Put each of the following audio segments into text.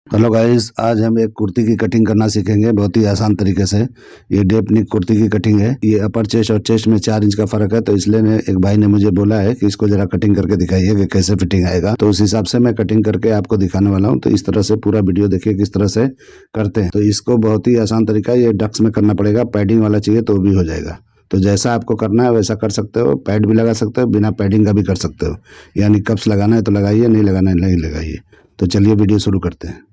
Hello guys, आज हम एक कुर्ती की कटिंग करना सीखेंगे बहुत ही आसान तरीके से। ये डेप नेक कुर्ती की कटिंग है। ये अपर चेस्ट और चेस्ट में 4 इंच का फर्क है, तो इसलिए एक भाई ने मुझे बोला है कि इसको जरा कटिंग करके दिखाइए कि कैसे फिटिंग आएगा। तो उस हिसाब से मैं कटिंग करके आपको दिखाने वाला हूँ। तो इस तरह से पूरा वीडियो देखिए किस तरह से करते हैं। तो इसको बहुत ही आसान तरीका है, ये डक्स में करना पड़ेगा। पैडिंग वाला चाहिए तो भी हो जाएगा। तो जैसा आपको करना है वैसा कर सकते हो। पैड भी लगा सकते हो, बिना पैडिंग का भी कर सकते हो। यानी कप्स लगाना है तो लगाइए, नहीं लगाना है नहीं लगाइए। तो चलिए वीडियो शुरू करते हैं।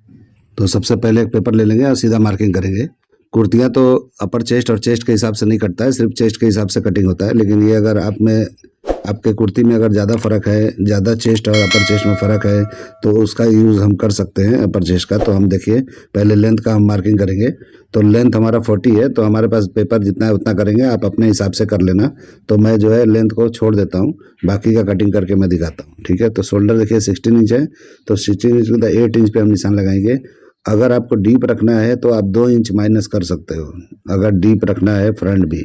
तो सबसे पहले एक पेपर ले लेंगे और सीधा मार्किंग करेंगे। कुर्तियाँ तो अपर चेस्ट और चेस्ट के हिसाब से नहीं कटता है, सिर्फ चेस्ट के हिसाब से कटिंग होता है। लेकिन ये अगर आपके कुर्ती में अगर ज़्यादा फ़र्क है, ज़्यादा चेस्ट और अपर चेस्ट में फ़र्क है, तो उसका यूज़ हम कर सकते हैं अपर चेस्ट का। तो हम देखिए पहले लेंथ का हम मार्किंग करेंगे। तो लेंथ हमारा 40 है, तो हमारे पास पेपर जितना है उतना करेंगे, आप अपने हिसाब से कर लेना। तो मैं जो है लेंथ को छोड़ देता हूँ, बाकी का कटिंग करके मैं दिखाता हूँ। ठीक है, तो शोल्डर देखिए 16 इंच है, तो 16 इंच में 8 इंच पे हम निशान लगाएंगे। अगर आपको डीप रखना है तो आप 2 इंच माइनस कर सकते हो। अगर डीप रखना है फ्रंट भी,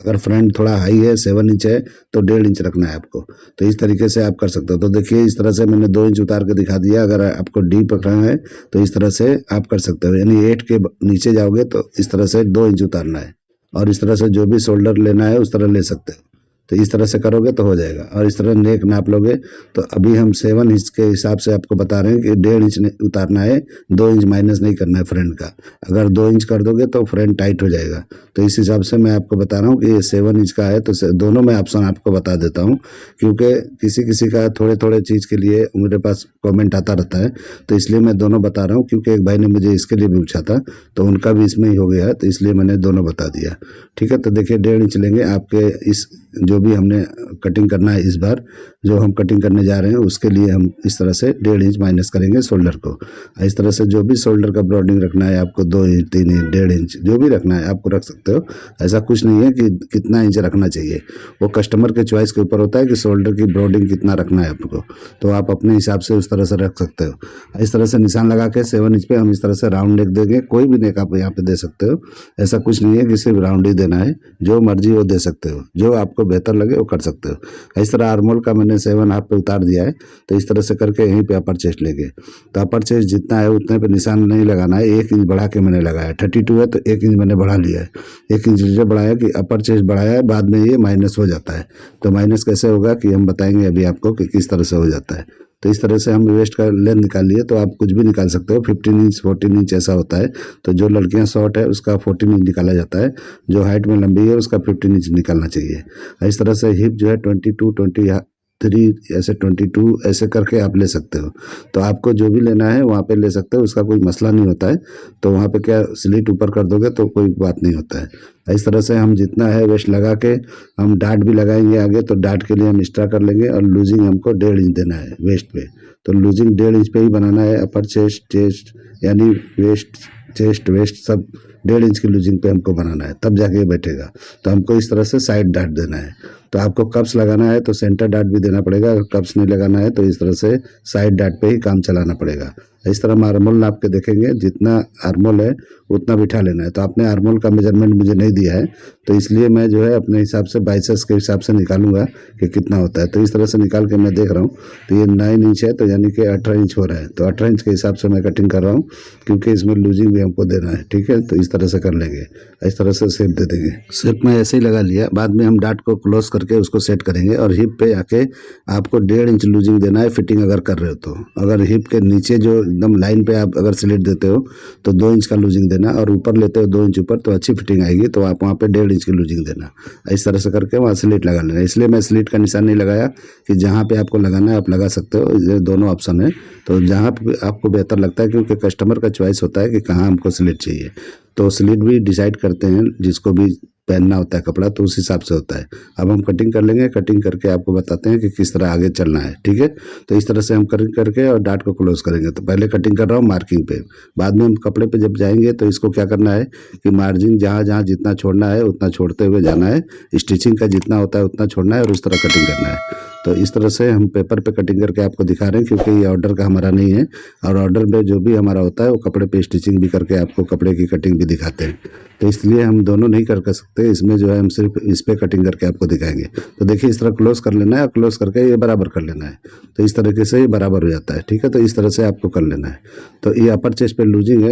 अगर फ्रंट थोड़ा हाई है 7 इंच है तो 1.5 इंच रखना है आपको। तो इस तरीके से आप कर सकते हो। तो देखिए इस तरह से मैंने 2 इंच उतार के दिखा दिया। अगर आपको डीप रखना है तो इस तरह से आप कर सकते हो, यानी 8 के नीचे जाओगे तो इस तरह से 2 इंच उतारना है। और इस तरह से जो भी शोल्डर लेना है उस तरह ले सकते हो। तो इस तरह से करोगे तो हो जाएगा। और इस तरह नेक नाप लोगे। तो अभी हम 7 इंच के हिसाब से आपको बता रहे हैं कि 1.5 इंच उतारना है, 2 इंच माइनस नहीं करना है फ्रंट का। अगर 2 इंच कर दोगे तो फ्रंट टाइट हो जाएगा। तो इस हिसाब से मैं आपको बता रहा हूँ कि ये 7 इंच का है। तो दोनों में ऑप्शन आपको बता देता हूँ, क्योंकि किसी किसी का थोड़े थोड़े चीज़ के लिए मेरे पास कमेंट आता रहता है। तो इसलिए मैं दोनों बता रहा हूँ, क्योंकि एक भाई ने मुझे इसके लिए भी पूछा था, तो उनका भी इसमें ही हो गया है, तो इसलिए मैंने दोनों बता दिया। ठीक है, तो देखिए 1.5 इंच लेंगे आपके इस जो भी हमने कटिंग करना है। इस बार जो हम कटिंग करने जा रहे हैं उसके लिए हम इस तरह से 1.5 इंच माइनस करेंगे शोल्डर को। इस तरह से जो भी शोल्डर का ब्रॉडिंग रखना है आपको, 2 इंच 3 इंच 1.5 इंच जो भी रखना है आपको रख सकते हो। ऐसा कुछ नहीं है कि कितना इंच रखना चाहिए, वो कस्टमर के चॉइस के ऊपर होता है कि शोल्डर की ब्रॉडिंग कितना रखना है आपको। तो आप अपने हिसाब से उस तरह से रख सकते हो। इस तरह से निशान लगा के 7 इंच पे हम इस तरह से राउंड नेक देंगे। कोई भी नेक आप यहाँ पे दे सकते हो, ऐसा कुछ नहीं है कि सिर्फ राउंड ही देना है। जो मर्जी वो दे सकते हो, जो आपको बेहतर लगे वो कर सकते हो। इस तरह आर्मोल का मैंने 7 हाफ पे उतार दिया है। तो इस तरह से करके यहीं पे अपर चेस्ट लेंगे। तो अपर चेस्ट जितना है उतने पे निशान नहीं लगाना है, 1 इंच बढ़ा के मैंने लगाया। 32 है तो 1 इंच मैंने बढ़ा लिया है। 1 इंच इसलिए बढ़ाया कि अपर चेस्ट बढ़ाया है, बाद में ये माइनस हो जाता है। तो माइनस कैसे होगा कि हम बताएंगे अभी आपको कि किस तरह से हो जाता है। तो इस तरह से हम वेस्ट का लेंथ निकाल लिए। तो आप कुछ भी निकाल सकते हो, 15 इंच 14 इंच ऐसा होता है। तो जो लड़कियां शॉर्ट है उसका 14 इंच निकाला जाता है, जो हाइट में लंबी है उसका 15 इंच निकालना चाहिए। इस तरह से हिप जो है 22 23 ऐसे 22 ऐसे करके आप ले सकते हो। तो आपको जो भी लेना है वहाँ पे ले सकते हो, उसका कोई मसला नहीं होता है। तो वहाँ पे क्या स्लिट ऊपर कर दोगे तो कोई बात नहीं होता है। इस तरह से हम जितना है वेस्ट लगा के हम डाट भी लगाएंगे आगे। तो डाट के लिए हम एक्स्ट्रा कर लेंगे और लूजिंग हमको 1.5 इंच देना है वेस्ट पे। तो लूजिंग 1.5 इंच पे ही बनाना है। अपर चेस्ट यानी वेस्ट चेस्ट वेस्ट सब 1.5 इंच की लूजिंग पे हमको बनाना है, तब जाके बैठेगा। तो हमको इस तरह से साइड डाट देना है। तो आपको कप्स लगाना है तो सेंटर डाट भी देना पड़ेगा। अगर कप्स नहीं लगाना है तो इस तरह से साइड डाट पे ही काम चलाना पड़ेगा। इस तरह हम आर्मोल नाप के देखेंगे, जितना आर्मोल है उतना बिठा लेना है। तो आपने आर्मोल का मेजरमेंट मुझे नहीं दिया है, तो इसलिए मैं जो है अपने हिसाब से बाइसेप्स के हिसाब से निकालूंगा कि कितना होता है। तो इस तरह से निकाल के मैं देख रहा हूँ। तो ये 9 इंच है, तो यानी कि 18 इंच हो रहा है। तो 18 इंच के हिसाब से मैं कटिंग कर रहा हूँ, क्योंकि इसमें लूजिंग भी हमको देना है। ठीक है, तो इस तरह से कर लेंगे। इस तरह से शेप दे देंगे। शेप में ऐसे ही लगा लिया, बाद में हम डाट को क्लोज करके उसको सेट करेंगे। और हिप पे आके आपको 1.5 इंच लूजिंग देना है फिटिंग अगर कर रहे हो तो। अगर हिप के नीचे जो एकदम लाइन पे आप अगर स्लिट देते हो तो 2 इंच का लूजिंग देना, और ऊपर लेते हो 2 इंच ऊपर तो अच्छी फिटिंग आएगी। तो आप वहाँ पे 1.5 इंच की लूजिंग देना। इस तरह से करके वहाँ स्लिट लगा लेना। इसलिए मैं स्लिट का निशान नहीं लगाया, कि जहाँ पे आपको लगाना है आप लगा सकते हो। ये दोनों ऑप्शन है, तो जहाँ पे आपको बेहतर लगता है, क्योंकि कस्टमर का चॉइस होता है कि कहाँ हमको स्लिट चाहिए। तो स्लिट भी डिसाइड करते हैं, जिसको भी पहनना होता है कपड़ा तो उस हिसाब से होता है। अब हम कटिंग कर लेंगे, कटिंग करके आपको बताते हैं कि किस तरह आगे चलना है। ठीक है, तो इस तरह से हम कटिंग करके और डाट को क्लोज करेंगे। तो पहले कटिंग कर रहा हूँ मार्किंग पे, बाद में हम कपड़े पे जब जाएंगे तो इसको क्या करना है कि मार्जिन जहाँ जहाँ जितना छोड़ना है उतना छोड़ते हुए जाना है। स्टिचिंग का जितना होता है उतना छोड़ना है और उस तरह कटिंग करना है। तो इस तरह से हम पेपर पे कटिंग करके आपको दिखा रहे हैं, क्योंकि ये ऑर्डर का हमारा नहीं है, और ऑर्डर में जो भी हमारा होता है वो कपड़े पे स्टिचिंग भी करके आपको कपड़े की कटिंग भी दिखाते हैं। तो इसलिए हम दोनों नहीं कर सकते, इसमें जो है हम सिर्फ इस पे कटिंग करके आपको दिखाएंगे। तो देखिए, इस तरह क्लोज कर लेना है और क्लोज करके ये बराबर कर लेना है। तो इस तरीके से ये बराबर हो जाता है, ठीक है। तो इस तरह से आपको कर लेना है। तो ये अपर चेस्ट पे लूजिंग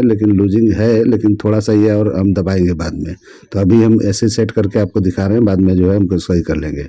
है, लेकिन थोड़ा सा ये और हम दबाएंगे बाद में। तो अभी हम ऐसे सेट करके आपको दिखा रहे हैं, बाद में जो है हम सही कर लेंगे।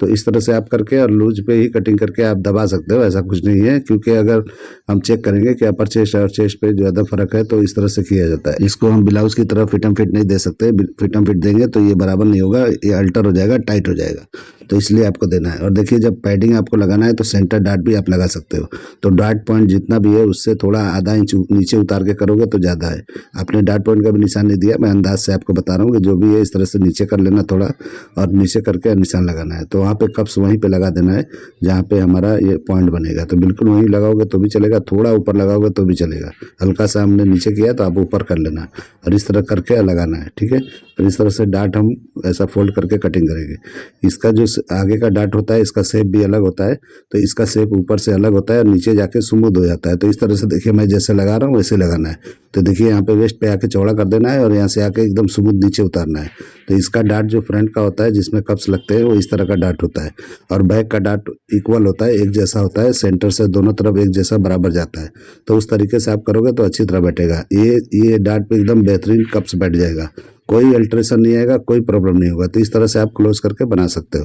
तो इस तरह से आप करके और लूज पे ही कटिंग करके आप दबा सकते हो, ऐसा कुछ नहीं है। क्योंकि अगर हम चेक करेंगे कि अपर चेस्ट और चेस्ट पे ज़्यादा फर्क है, तो इस तरह से किया जाता है। इसको हम ब्लाउज की तरह फिट एंड फिट नहीं दे सकते। फिट एंड फिट देंगे तो ये बराबर नहीं होगा, ये अल्टर हो जाएगा, टाइट हो जाएगा। तो इसलिए आपको देना है। और देखिए, जब पैडिंग आपको लगाना है तो सेंटर डार्ट भी आप लगा सकते हो। तो डार्ट पॉइंट जितना भी है उससे थोड़ा आधा इंच नीचे उतार के करोगे तो ज़्यादा है। आपने डार्ट पॉइंट का भी निशान नहीं दिया, मैं अंदाज से आपको बता रहा हूँ कि जो भी है इस तरह से नीचे कर लेना थोड़ा, और नीचे करके निशान लगाना है। तो वहाँ पे कप्स वहीं पे लगा देना है जहाँ पे हमारा ये पॉइंट बनेगा। तो बिल्कुल वहीं लगाओगे तो भी चलेगा, थोड़ा ऊपर लगाओगे तो भी चलेगा। हल्का सा हमने नीचे किया तो आप ऊपर कर लेना, और इस तरह करके लगाना है, ठीक है। और इस तरह से डार्ट हम ऐसा फोल्ड करके कटिंग करेंगे। इसका जो आगे का डार्ट होता है, इसका शेप भी अलग होता है। तो इसका शेप ऊपर से अलग होता है और नीचे जाके स्मूथ हो जाता है। तो इस तरह से देखिए, मैं जैसे लगा रहा हूँ वैसे लगाना है। तो देखिए, यहाँ पे वेस्ट पे आके चौड़ा कर देना है और यहाँ से आके एकदम स्मूथ नीचे उतारना है। तो इसका डार्ट जो फ्रंट का होता है, जिसमें कप्स लगते हैं, वो इस तरह का डार्ट होता है। और बैक का डार्ट इक्वल होता है, एक जैसा होता है, सेंटर से दोनों तरफ एक जैसा बराबर जाता है। तो उस तरीके से आप करोगे तो अच्छी तरह बैठेगा। ये डार्ट पे एकदम बेहतरीन कप्स बैठ जाएगा, कोई अल्ट्रेशन नहीं आएगा, कोई प्रॉब्लम नहीं होगा। तो इस तरह से आप क्लोज करके बना सकते हो।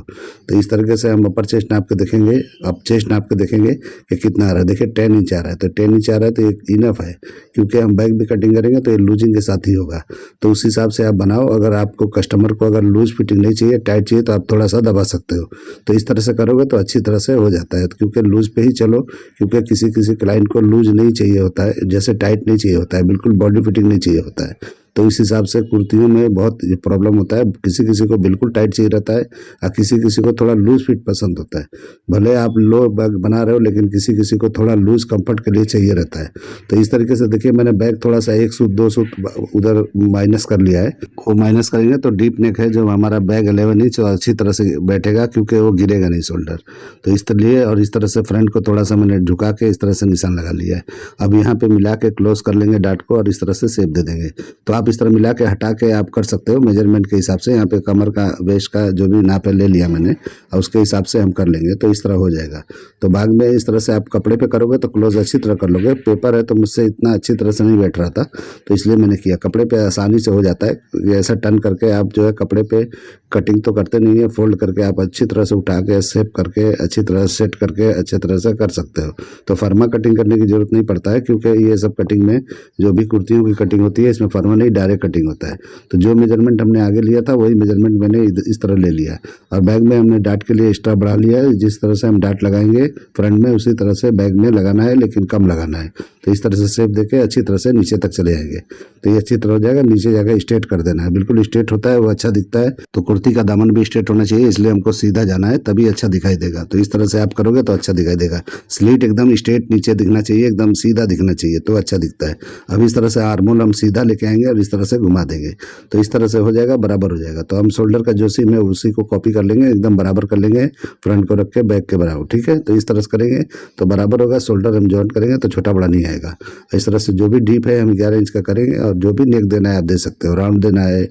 तो इस तरीके से हम अपर चेस्ट नाप के देखेंगे, अब चेस्ट नाप के देखेंगे कि कितना आ रहा है। देखिए 10 इंच आ रहा है, तो 10 इंच आ रहा है तो ये इनफ है, क्योंकि हम बैक भी कटिंग करेंगे तो ये लूजिंग के साथ ही होगा। तो उस हिसाब से आप बनाओ। अगर आपको कस्टमर को अगर लूज फिटिंग नहीं चाहिए, टाइट चाहिए, तो आप थोड़ा सा दबा सकते हो। तो इस तरह से करोगे तो अच्छी तरह से हो जाता है, क्योंकि लूज पे ही चलो। क्योंकि किसी किसी क्लाइंट को लूज नहीं चाहिए होता है, जैसे टाइट नहीं चाहिए होता है, बिल्कुल बॉडी फिटिंग नहीं चाहिए होता है। तो इस हिसाब से कुर्तियों में बहुत प्रॉब्लम होता है। किसी किसी को बिल्कुल टाइट चाहिए रहता है और किसी किसी को थोड़ा लूज फिट पसंद होता है। भले आप लो बैग बना रहे हो, लेकिन किसी किसी को थोड़ा लूज कंफर्ट के लिए चाहिए रहता है। तो इस तरीके से देखिए, मैंने बैग थोड़ा सा 1 सूत 2 सूत उधर माइनस कर लिया है। वो माइनस करेंगे तो डीप नेक है जो हमारा बैग 11 इंच और अच्छी तरह से बैठेगा, क्योंकि वो गिरेगा नहीं शोल्डर। तो इस तरह, और इस तरह से फ्रंट को थोड़ा सा मैंने झुका के इस तरह से निशान लगा लिया है। अब यहाँ पे मिला के क्लोज कर लेंगे डार्ट को और इस तरह से शेप दे देंगे। तो आप इस तरह मिला के हटा के आप कर सकते हो मेजरमेंट के हिसाब से। यहाँ पे कमर का, वेस्ट का जो भी नाप है ले लिया मैंने, और उसके हिसाब से हम कर लेंगे। तो इस तरह हो जाएगा। तो बाद में इस तरह से आप कपड़े पे करोगे तो क्लोज अच्छी तरह कर लोगे। पेपर है तो मुझसे इतना अच्छी तरह से नहीं बैठ रहा था, तो इसलिए मैंने किया। कपड़े पे आसानी से हो जाता है। ऐसा टर्न करके आप जो है कपड़े पे कटिंग तो करते नहीं है, फोल्ड करके आप अच्छी तरह से उठा के शेप करके अच्छी तरह सेट करके अच्छी तरह से कर सकते हो। तो फर्मा कटिंग करने की जरूरत नहीं पड़ता है, क्योंकि ये सब कटिंग में जो भी कुर्तियों की कटिंग होती है, इसमें फर्मा नहीं, डायरेक्ट कटिंग होता है। तो जो मेजरमेंट हमने आगे लिया था वही मेजरमेंट मैंने इस तरह ले लिया। और बैग में हमने डार्ट के लिए एक्स्ट्रा बढ़ा लिया है। जिस तरह से हम डार्ट लगाएंगे फ्रंट में, उसी तरह से बैग में लगाना है, लेकिन कम लगाना है। तो इस तरह से शेप देके अच्छी तरह से नीचे तक चले जाएंगे। तो ये अच्छी तरह हो जाएगा। नीचे जाकर स्ट्रेट कर देना है, बिल्कुल स्ट्रेट होता है वो अच्छा दिखता है। तो कुर्ती का दामन भी स्ट्रेट होना चाहिए, इसलिए हमको सीधा जाना है, तभी अच्छा दिखाई देगा। तो इस तरह से आप करोगे तो अच्छा दिखाई देगा। स्लीट एकदम स्ट्रेट नीचे दिखना चाहिए, एकदम सीधा दिखना चाहिए, तो अच्छा दिखता है। अब इस तरह से आर्मोल हम सीधा लेके आएंगे और इस तरह से घुमा देंगे। तो इस तरह से हो जाएगा, बराबर हो जाएगा। तो हम शोल्डर का जो सीम है उसी को कॉपी कर लेंगे, एकदम बराबर कर लेंगे, फ्रंट को रख के बैक के बराबर, ठीक है। तो इस तरह से करेंगे तो बराबर होगा। शोल्डर हम जॉइंट करेंगे तो छोटा बड़ा नहीं आएगा। इस तरह से जो भी डीप है हम 11 इंच का करेंगे, और जो भी नेक देना है आप दे सकते हो। राउंड देना है,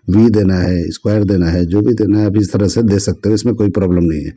वी देना है, स्क्वायर देना है, जो भी देना है आप इस तरह से दे सकते हो, इसमें कोई प्रॉब्लम नहीं है।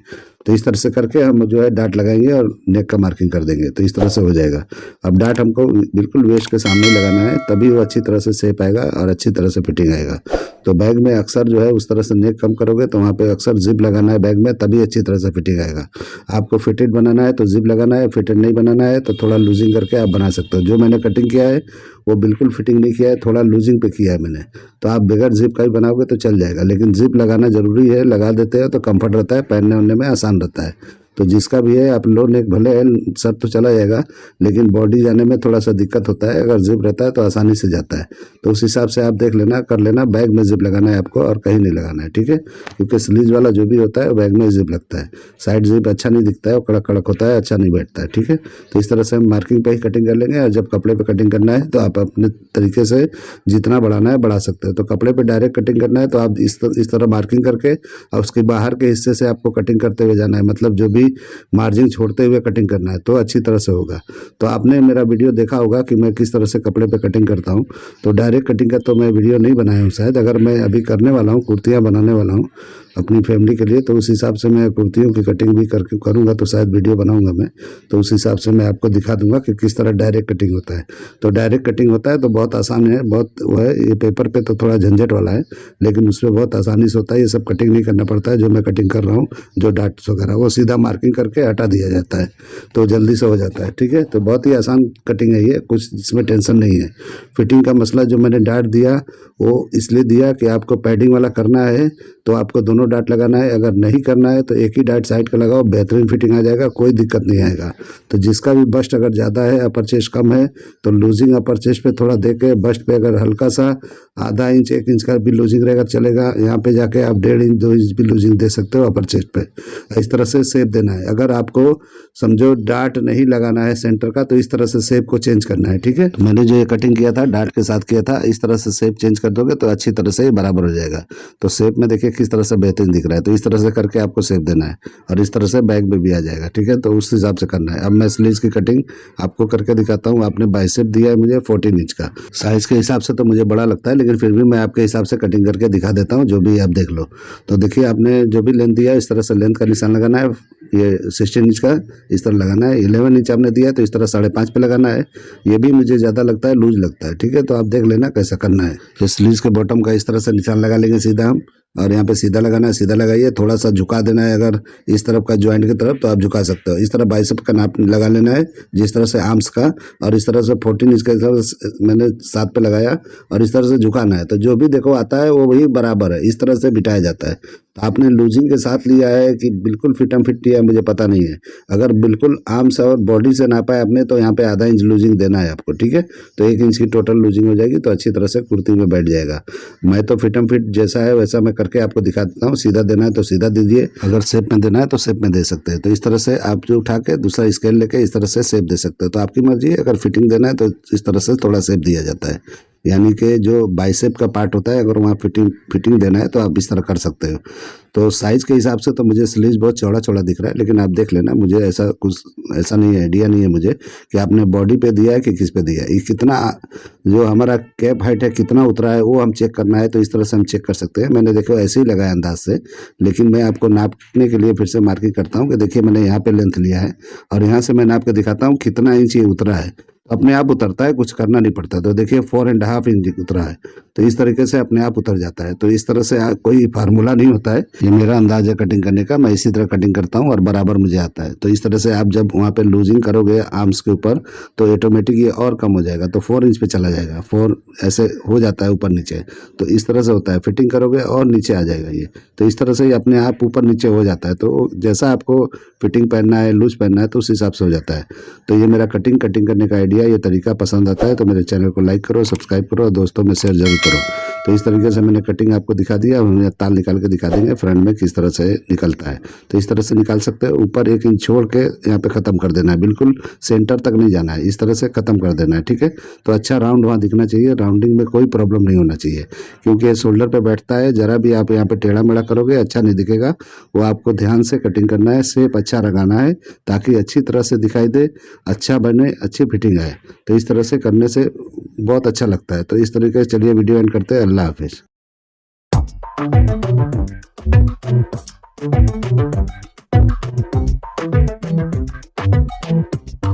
तो इस तरह से करके हम जो है डार्ट लगाएंगे और नेक का मार्किंग कर देंगे। तो इस तरह से हो जाएगा। अब डार्ट हमको बिल्कुल वेस्ट के सामने लगाना है, तभी वो अच्छी तरह से शेप आएगा और अच्छी तरह से फिटिंग आएगा। तो बैग में अक्सर जो है उस तरह से नेक कम करोगे तो वहाँ पे अक्सर जिप लगाना है बैग में, तभी अच्छी तरह से फिटिंग आएगा। आपको फिटेड बनाना है तो जिप लगाना है, फिटेड नहीं बनाना है तो थोड़ा लूजिंग करके आप बना सकते हो। जो मैंने कटिंग किया है वो बिल्कुल फिटिंग नहीं किया है, थोड़ा लूजिंग पे किया है मैंने। तो आप बगैर जिप का ही बनाओगे तो चल जाएगा, लेकिन जिप लगाना जरूरी है। लगा देते हैं तो कंफर्ट रहता है, पहनने उनने में आसान रहता है। तो जिसका भी है, आप लो नेक भले है, सब तो चला जाएगा, लेकिन बॉडी जाने में थोड़ा सा दिक्कत होता है। अगर जिप रहता है तो आसानी से जाता है। तो उस हिसाब से आप देख लेना, कर लेना। बैग में जिप लगाना है आपको और कहीं नहीं लगाना है, ठीक है। क्योंकि स्लीज वाला जो भी होता है वो बैग में जिप लगता है। साइड जिप अच्छा नहीं दिखता है, वो कड़क कड़क होता है, अच्छा नहीं बैठता है, ठीक है। तो इस तरह से हम मार्किंग पे ही कटिंग कर लेंगे, और जब कपड़े पे कटिंग करना है तो आप अपने तरीके से जितना बढ़ाना है बढ़ा सकते हो। तो कपड़े पे डायरेक्ट कटिंग करना है तो आप इस तरह मार्किंग करके और उसके बाहर के हिस्से से आपको कटिंग करते हुए जाना है। मतलब जो भी भी मार्जिन छोड़ते हुए कटिंग करना है तो अच्छी तरह से होगा। तो आपने मेरा वीडियो देखा होगा कि मैं किस तरह से कपड़े पे कटिंग करता हूँ। तो डायरेक्ट कटिंग का तो मैं वीडियो नहीं बनाया हूँ शायद, अगर मैं अभी करने वाला हूँ, कुर्तियाँ बनाने वाला हूँ अपनी फैमिली के लिए, तो उस हिसाब से मैं कुर्तियों की कटिंग भी करके करूँगा, तो शायद वीडियो बनाऊँगा मैं। तो उस हिसाब से मैं आपको दिखा दूंगा कि किस तरह डायरेक्ट कटिंग होता है। तो डायरेक्ट कटिंग होता है तो बहुत आसान है, बहुत वो है, ये पेपर पे तो थोड़ा झंझट वाला है, लेकिन उसमें बहुत आसानी से होता है। ये सब कटिंग नहीं करना पड़ता है, जो मैं कटिंग कर रहा हूँ, जो डाट्स वगैरह वो सीधा मार्किंग करके हटा दिया जाता है, तो जल्दी से हो जाता है। ठीक है, तो बहुत ही आसान कटिंग है ये, कुछ इसमें टेंशन नहीं है। फिटिंग का मसला जो मैंने डाट दिया वो इसलिए दिया कि आपको पैडिंग वाला करना है तो आपको दोनों डाट लगाना है, अगर नहीं करना है तो एक ही डाट साइड का लगाओ, बेहतरीन फिटिंग आ जाएगा, कोई दिक्कत नहीं आएगा। तो जिसका भी बस्ट अगर ज़्यादा है, अपर चेस्ट कम है, तो लूजिंग अपर चेस्ट पे थोड़ा दे के, बस्ट पे अगर हल्का सा आधा इंच 1 इंच का भी लूजिंग रहेगा चलेगा। यहाँ पे जाके आप 1.5 इंच 2 इंच भी लूजिंग दे सकते हो अपर चेस्ट पे। इस तरह से शेप देना है। अगर आपको समझो डाट नहीं लगाना है सेंटर का, तो इस तरह से शेप को चेंज करना है। ठीक है, तो मैंने जो ये कटिंग किया था डाट के साथ किया था, इस तरह से शेप चेंज कर दोगे तो अच्छी तरह से ये बराबर हो जाएगा। तो शेप में देखिए किस तरह से बेहतरीन दिख रहा है। तो इस तरह से करके आपको शेप देना है और इस तरह से बैक में भी आ जाएगा। ठीक है, तो उस हिसाब से करना है। अब मैं स्लीव्स की कटिंग आपको करके दिखाता हूँ। आपने बाइसेप दिया है मुझे 14 इंच का, साइज के हिसाब से तो मुझे बड़ा लगता है, लेकिन फिर भी मैं आपके हिसाब से कटिंग करके दिखा देता हूँ, जो भी आप देख लो। तो देखिए आपने जो भी लेंथ दिया है इस तरह से लेंथ का निशान लगाना है। ये 16 इंच का इस तरह लगाना है। 11 इंच आपने दिया है तो इस तरह 5.5 पे लगाना है। ये भी मुझे ज़्यादा लगता है, लूज लगता है। ठीक है, तो आप देख लेना कैसा करना है। तो स्लीव्स के बॉटम का इस तरह से निशान लगा लेंगे सीधा हम, और यहाँ पे सीधा लगाना है। सीधा लगाइए, थोड़ा सा झुका देना है, अगर इस तरफ का ज्वाइंट की तरफ तो आप झुका सकते हो। इस तरह बाइसेप का नाप लगा लेना है जिस तरह से आर्म्स का, और इस तरह से 14 इंच का मैंने 7 पे लगाया और इस तरह से झुकाना है। तो जो भी देखो आता है वो वही बराबर है, इस तरह से बिठाया जाता है। तो आपने लूजिंग के साथ लिया है कि बिल्कुल फिटम फिट लिया है मुझे पता नहीं है। अगर बिल्कुल आर्म्स और बॉडी से नापा है आपने तो यहाँ पे आधा इंच लूजिंग देना है आपको। ठीक है, तो 1 इंच की टोटल लूजिंग हो जाएगी, तो अच्छी तरह से कुर्ती में बैठ जाएगा। मैं तो फिटम फिट जैसा है वैसा मैं करके आपको दिखा देता हूँ। सीधा देना है तो सीधा दीजिए, अगर शेप में देना है तो शेप में दे सकते हैं। तो इस तरह से आप जो उठा के दूसरा स्केल लेके इस तरह से शेप दे सकते हो, तो आपकी मर्जी है। अगर फिटिंग देना है तो इस तरह से थोड़ा शेप दिया जाता है, यानी कि जो बाइसेप का पार्ट होता है अगर वहाँ फिटिंग देना है तो आप इस तरह कर सकते हो। तो साइज़ के हिसाब से तो मुझे स्लीव्स बहुत चौड़ा चौड़ा दिख रहा है, लेकिन आप देख लेना, मुझे ऐसा नहीं है, आइडिया नहीं है मुझे कि आपने बॉडी पे दिया है कि किस पे दिया है। ये कितना जो हमारा कैप हाइट है कितना उतरा है वो हम चेक करना है, तो इस तरह से हम चेक कर सकते हैं। मैंने देखो ऐसे ही लगाया अंदाज से, लेकिन मैं आपको नापने के लिए फिर से मार्किंग करता हूँ कि देखिए मैंने यहाँ पे लेंथ लिया है और यहाँ से मैं नाप के दिखाता हूँ कितना इंच ये उतरा है। अपने आप उतरता है, कुछ करना नहीं पड़ता। तो देखिए 4.5 इंच उतरा है, तो इस तरीके से अपने आप उतर जाता है। तो इस तरह से कोई फार्मूला नहीं होता है, ये मेरा अंदाज है कटिंग करने का। मैं इसी तरह कटिंग करता हूँ और बराबर मुझे आता है। तो इस तरह से आप जब वहाँ पे लूजिंग करोगे आर्म्स के ऊपर तो ऑटोमेटिक ये और कम हो जाएगा, तो 4 इंच पे चला जाएगा। 4 ऐसे हो जाता है ऊपर नीचे, तो इस तरह से होता है। फिटिंग करोगे और नीचे आ जाएगा ये, तो इस तरह से ये अपने आप ऊपर नीचे हो जाता है। तो जैसा आपको फिटिंग पहनना है, लूज पहनना है, तो उस हिसाब से हो जाता है। तो ये मेरा कटिंग करने का आइडिया, ये तरीका पसंद आता है तो मेरे चैनल को लाइक करो, सब्सक्राइब करो और दोस्तों में शेयर जरूर करो। तो इस तरीके से मैंने कटिंग आपको दिखा दिया। हम ताल निकाल के दिखा देंगे फ्रंट में किस तरह से निकलता है। तो इस तरह से निकाल सकते हो। ऊपर 1 इंच छोड़ के यहाँ पे ख़त्म कर देना है, बिल्कुल सेंटर तक नहीं जाना है, इस तरह से ख़त्म कर देना है। ठीक है, तो अच्छा राउंड वहाँ दिखना चाहिए, राउंडिंग में कोई प्रॉब्लम नहीं होना चाहिए, क्योंकि ये शोल्डर पे बैठता है। जरा भी आप यहाँ पे टेढ़ा मेढ़ा करोगे अच्छा नहीं दिखेगा। वो आपको ध्यान से कटिंग करना है, शेप अच्छा लगाना है ताकि अच्छी तरह से दिखाई दे, अच्छा बने, अच्छी फिटिंग आए। तो इस तरह से करने से बहुत अच्छा लगता है। तो इस तरीके से चलिए वीडियो एंड करते हैं। अल्लाह हाफिज़।